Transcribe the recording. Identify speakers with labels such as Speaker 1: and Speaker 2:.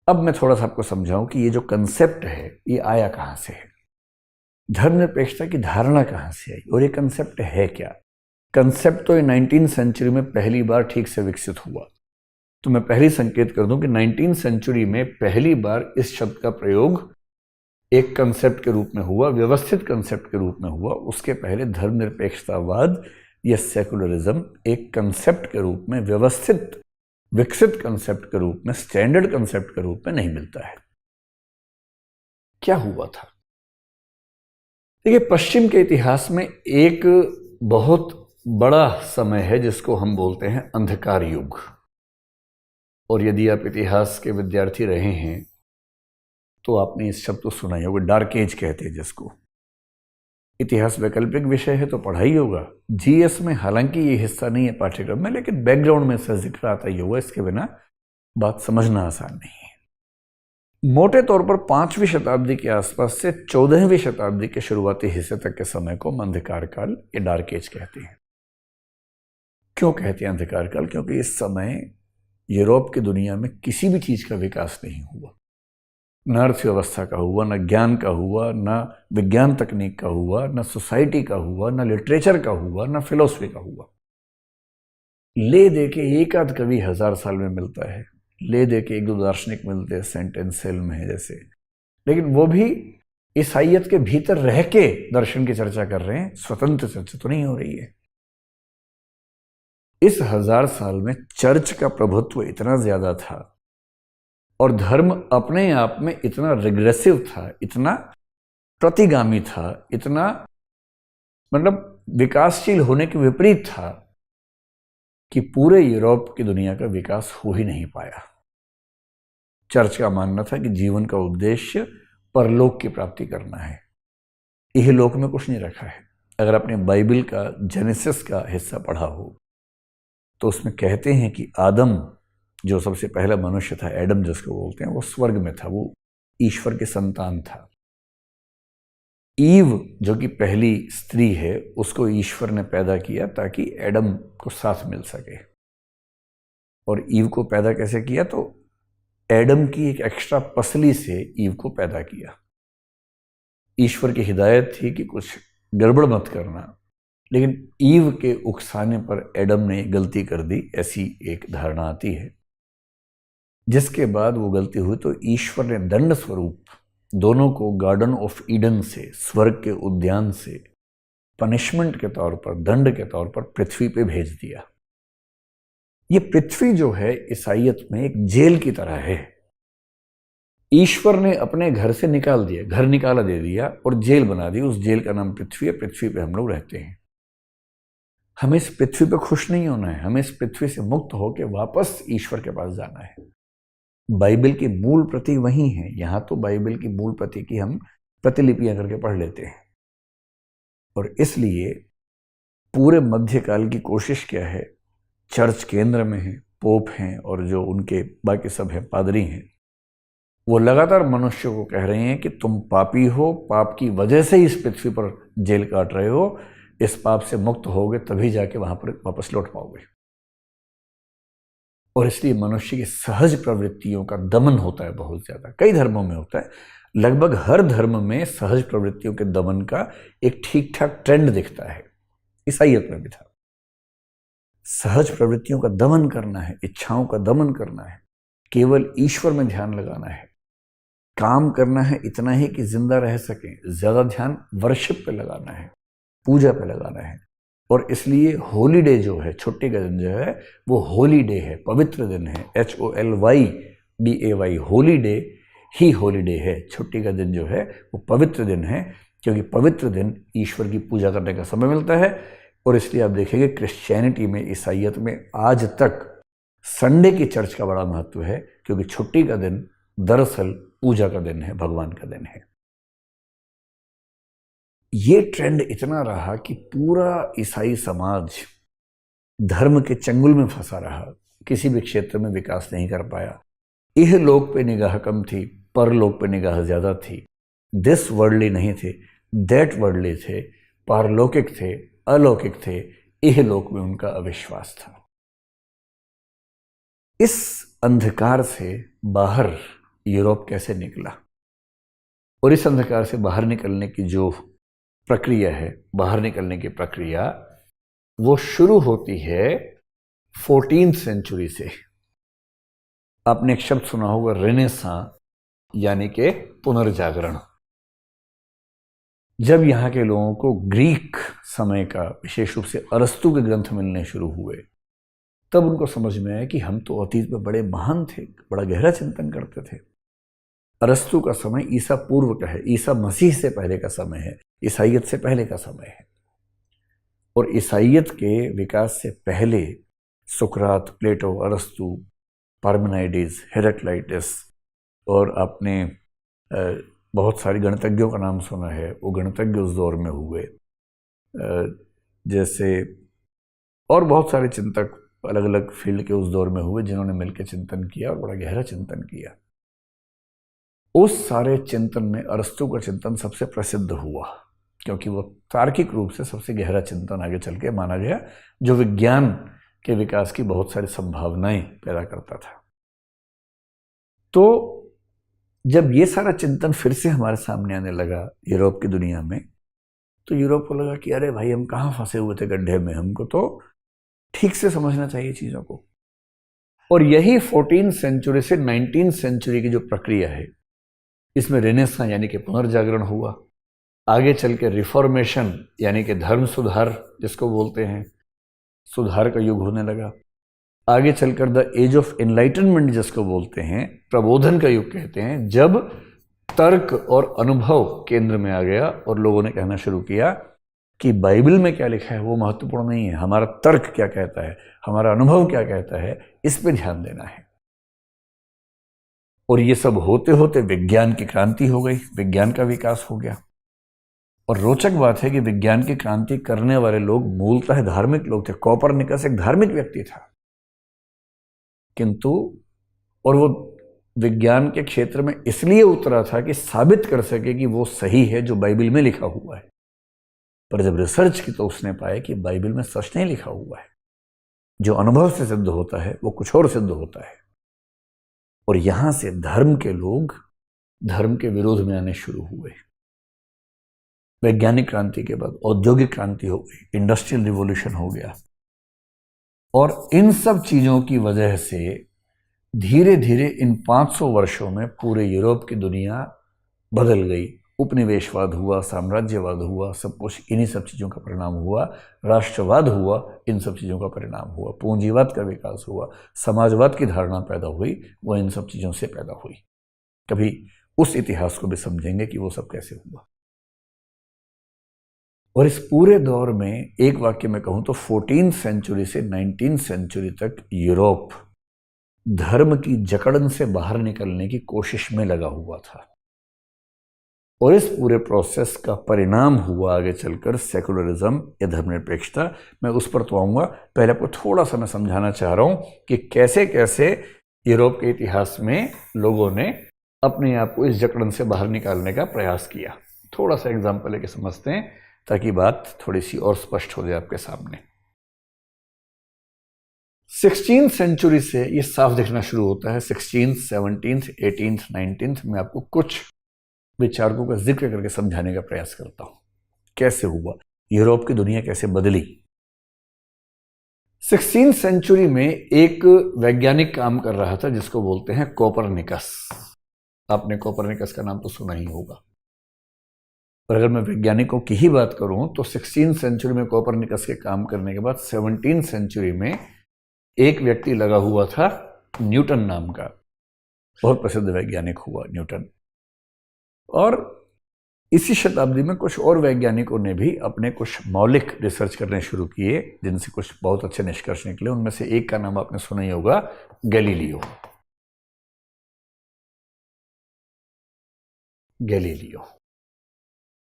Speaker 1: अब मैं थोड़ा सा आपको समझाऊं कि ये जो कंसेप्ट है ये आया कहां से है, धर्मनिरपेक्षता की धारणा कहां से आई और ये कंसेप्ट है क्या। कंसेप्ट तो 19वीं सेंचुरी में पहली बार ठीक से विकसित हुआ। तो मैं पहली संकेत कर दूं कि 19वीं सेंचुरी में पहली बार इस शब्द का प्रयोग एक कंसेप्ट के रूप में हुआ, व्यवस्थित कंसेप्ट के रूप में हुआ। उसके पहले धर्मनिरपेक्षतावाद या सेकुलरिज्म एक कंसेप्ट के रूप में, व्यवस्थित विकसित कंसेप्ट के रूप में, स्टैंडर्ड कंसेप्ट के रूप में नहीं मिलता है। क्या हुआ था? देखिए, पश्चिम के इतिहास में एक बहुत बड़ा समय है जिसको हम बोलते हैं अंधकार युग। और यदि आप इतिहास के विद्यार्थी रहे हैं तो आपने इस शब्द को सुना ही होगा, डार्क एज कहते हैं जिसको। इतिहास वैकल्पिक विषय है तो पढ़ा ही होगा। जीएस में हालांकि ये हिस्सा नहीं है पाठ्यक्रम में, लेकिन बैकग्राउंड में इसका जिक्र आता ही होगा, इसके बिना बात समझना आसान नहीं है। मोटे तौर पर 5वीं शताब्दी के आसपास से 14वीं शताब्दी के शुरुआती हिस्से तक के समय को हम अंधकार काल या डार्क एज कहते हैं। क्यों कहते हैं अंधकार काल? क्योंकि इस समय यूरोप की दुनिया में किसी भी चीज का विकास नहीं हुआ। न अर्थव्यवस्था का हुआ, न ज्ञान का हुआ, न विज्ञान तकनीक का हुआ, न सोसाइटी का हुआ, न लिटरेचर का हुआ, न फिलोसफी का हुआ। ले दे के एक आध कवि 1000 साल में मिलता है, ले दे के एक दो दार्शनिक मिलते हैं, सेंट एंसेल्म है जैसे, लेकिन वो भी ईसाइयत के भीतर रह के दर्शन की चर्चा कर रहे हैं, स्वतंत्र चर्चा तो नहीं हो रही है। इस 1000 साल में चर्च का प्रभुत्व इतना ज्यादा था और धर्म अपने आप में इतना रिग्रेसिव था, इतना प्रतिगामी था, इतना मतलब विकासशील होने के विपरीत था कि पूरे यूरोप की दुनिया का विकास हो ही नहीं पाया। चर्च का मानना था कि जीवन का उद्देश्य परलोक की प्राप्ति करना है, इहलोक में कुछ नहीं रखा है। अगर आपने बाइबल का जेनेसिस का हिस्सा पढ़ा हो तो उसमें कहते हैं कि आदम जो सबसे पहला मनुष्य था, एडम जिसको बोलते हैं, वो स्वर्ग में था, वो ईश्वर के संतान था। ईव जो कि पहली स्त्री है, उसको ईश्वर ने पैदा किया ताकि एडम को साथ मिल सके। और ईव को पैदा कैसे किया? तो एडम की एक एक्स्ट्रा पसली से ईव को पैदा किया। ईश्वर की हिदायत थी कि कुछ गड़बड़ मत करना, लेकिन ईव के उकसाने पर एडम ने गलती कर दी, ऐसी एक धारणा आती है। जिसके बाद वो गलती हुई तो ईश्वर ने दंड स्वरूप दोनों को गार्डन ऑफ ईडन से, स्वर्ग के उद्यान से, पनिशमेंट के तौर पर, दंड के तौर पर पृथ्वी पे भेज दिया। ये पृथ्वी जो है ईसाइयत में एक जेल की तरह है। ईश्वर ने अपने घर से निकाल दिया, घर निकाला दे दिया और जेल बना दी। उस जेल का नाम पृथ्वी है, पृथ्वी पे हम लोग रहते हैं। हमें इस पृथ्वी पे खुश नहीं होना है, हमें इस पृथ्वी से मुक्त होकर वापस ईश्वर के पास जाना है। बाइबल की मूल प्रति वही है। यहां तो बाइबल की मूल प्रति की हम प्रतिलिपियां करके पढ़ लेते हैं। और इसलिए पूरे मध्यकाल की कोशिश क्या है? चर्च केंद्र में है, पोप हैं और जो उनके बाकी सब हैं, पादरी हैं, वो लगातार मनुष्य को कह रहे हैं कि तुम पापी हो, पाप की वजह से इस पृथ्वी पर जेल काट रहे हो, इस पाप से मुक्त होगे तभी जाके वहां पर वापस लौट पाओगे। और इसलिए मनुष्य की सहज प्रवृत्तियों का दमन होता है बहुत ज्यादा। कई धर्मों में होता है, लगभग हर धर्म में सहज प्रवृत्तियों के दमन का एक ठीक ठाक ट्रेंड दिखता है। ईसाइयत में भी था। सहज प्रवृत्तियों का दमन करना है, इच्छाओं का दमन करना है, केवल ईश्वर में ध्यान लगाना है, काम करना है इतना ही कि जिंदा रह सके, ज्यादा ध्यान वर्शिप पे लगाना है, पूजा पे लगाना है। और इसलिए होली डे जो है, छुट्टी का दिन जो है, वो होली डे है, पवित्र दिन है। HOLYDAY, होली डे ही होली डे है। छुट्टी का दिन जो है वो पवित्र दिन है, क्योंकि पवित्र दिन ईश्वर की पूजा करने का समय मिलता है। और इसलिए आप देखेंगे क्रिश्चियनिटी में, ईसाइयत में आज तक संडे की चर्च का बड़ा महत्व है, क्योंकि छुट्टी का दिन दरअसल पूजा का दिन है, भगवान का दिन है। ये ट्रेंड इतना रहा कि पूरा ईसाई समाज धर्म के चंगुल में फंसा रहा, किसी भी क्षेत्र में विकास नहीं कर पाया। इह लोक पे निगाह कम थी, परलोक पे निगाह ज्यादा थी। दिस वर्ल्डली नहीं थे, दैट वर्ल्डली थे, पारलौकिक थे, अलौकिक थे। इह लोक में उनका अविश्वास था। इस अंधकार से बाहर यूरोप कैसे निकला और इस अंधकार से बाहर निकलने की जो प्रक्रिया है, बाहर निकलने की प्रक्रिया, वो शुरू होती है 14th सेंचुरी से। आपने एक शब्द सुना होगा रेनेसां, यानी कि पुनर्जागरण। जब यहाँ के लोगों को ग्रीक समय का, विशेष रूप से अरस्तु के ग्रंथ मिलने शुरू हुए, तब उनको समझ में आया कि हम तो अतीत में बड़े महान थे, बड़ा गहरा चिंतन करते थे। अरस्तु का समय ईसा पूर्व का है, ईसा मसीह से पहले का समय है, ईसाइयत से पहले का समय है। और ईसाइयत के विकास से पहले सुकरात, प्लेटो, अरस्तु, पार्मेनाइडिस, हेराक्लाइटस और आपने बहुत सारे गणितज्ञों का नाम सुना है, वो गणितज्ञ उस दौर में हुए, जैसे और बहुत सारे चिंतक अलग अलग फील्ड के उस दौर में हुए जिन्होंने मिलकर चिंतन किया और बड़ा गहरा चिंतन किया। उस सारे चिंतन में अरस्तु का चिंतन सबसे प्रसिद्ध हुआ, क्योंकि वो तार्किक रूप से सबसे गहरा चिंतन आगे चल के माना गया, जो विज्ञान के विकास की बहुत सारी संभावनाएं पैदा करता था। तो जब ये सारा चिंतन फिर से हमारे सामने आने लगा यूरोप की दुनिया में, तो यूरोप को लगा कि अरे भाई, हम कहाँ फंसे हुए थे गड्ढे में, हमको तो ठीक से समझना चाहिए चीज़ों को। और यही 14th सेंचुरी से 19th सेंचुरी की जो प्रक्रिया है, इसमें रेनेसां यानी कि पुनर्जागरण हुआ, आगे चल के रिफॉर्मेशन यानी कि धर्म सुधार जिसको बोलते हैं, सुधार का युग होने लगा। आगे चलकर द एज ऑफ एनलाइटनमेंट जिसको बोलते हैं, प्रबोधन का युग कहते हैं, जब तर्क और अनुभव केंद्र में आ गया और लोगों ने कहना शुरू किया कि बाइबल में क्या लिखा है वो महत्वपूर्ण नहीं है, हमारा तर्क क्या कहता है, हमारा अनुभव क्या कहता है, इस पर ध्यान देना है। और ये सब होते होते विज्ञान की क्रांति हो गई, विज्ञान का विकास हो गया। और रोचक बात है कि विज्ञान की क्रांति करने वाले लोग मूलतः धार्मिक लोग थे। कोपरनिकस एक धार्मिक व्यक्ति था, किंतु और वो विज्ञान के क्षेत्र में इसलिए उतरा था कि साबित कर सके कि वो सही है जो बाइबल में लिखा हुआ है। पर जब रिसर्च की तो उसने पाया कि बाइबल में सच नहीं लिखा हुआ है, जो अनुभव से सिद्ध होता है वो कुछ और सिद्ध होता है। और यहां से धर्म के लोग धर्म के विरोध में आने शुरू हुए। वैज्ञानिक क्रांति के बाद औद्योगिक क्रांति हो गई, इंडस्ट्रियल रिवॉल्यूशन हो गया, और इन सब चीजों की वजह से धीरे धीरे इन 500 वर्षों में पूरे यूरोप की दुनिया बदल गई। उपनिवेशवाद हुआ, साम्राज्यवाद हुआ, सब कुछ इन्हीं सब चीज़ों का परिणाम हुआ। राष्ट्रवाद हुआ, इन सब चीज़ों का परिणाम हुआ। पूंजीवाद का विकास हुआ, समाजवाद की धारणा पैदा हुई, वो इन सब चीज़ों से पैदा हुई। कभी उस इतिहास को भी समझेंगे कि वो सब कैसे हुआ। और इस पूरे दौर में एक वाक्य में कहूँ तो 14th सेंचुरी से 19th सेंचुरी तक यूरोप धर्म की जकड़न से बाहर निकलने की कोशिश में लगा हुआ था। और इस पूरे प्रोसेस का परिणाम हुआ आगे चलकर सेकुलरिज्म या धर्मनिरपेक्षता। मैं उस पर तो आऊँगा, पहले आपको थोड़ा सा मैं समझाना चाह रहा हूँ कि कैसे कैसे यूरोप के इतिहास में लोगों ने अपने आप को इस जकड़न से बाहर निकालने का प्रयास किया। थोड़ा सा एग्जाम्पल लेके समझते हैं ताकि बात थोड़ी सी और स्पष्ट हो जाए आपके सामने। 16th सेंचुरी से ये साफ दिखना शुरू होता है। 16th, 17th, 18th, 19th में आपको कुछ विचारकों का जिक्र करके समझाने का प्रयास करता हूं कैसे हुआ, यूरोप की दुनिया कैसे बदली। 16th सेंचुरी में एक वैज्ञानिक काम कर रहा था जिसको बोलते हैं कोपरनिकस। आपने कोपरनिकस का नाम तो सुना ही होगा। और अगर मैं वैज्ञानिकों की ही बात करूं तो 16th सेंचुरी में कोपरनिकस के काम करने के बाद 17th सेंचुरी में एक व्यक्ति लगा हुआ था, न्यूटन नाम का, बहुत प्रसिद्ध वैज्ञानिक हुआ न्यूटन। और इसी शताब्दी में कुछ और वैज्ञानिकों ने भी अपने कुछ मौलिक रिसर्च करने शुरू किए, जिनसे कुछ बहुत अच्छे निष्कर्ष निकले। उनमें से एक का नाम आपने सुना ही होगा, गैलीलियो। गैलीलियो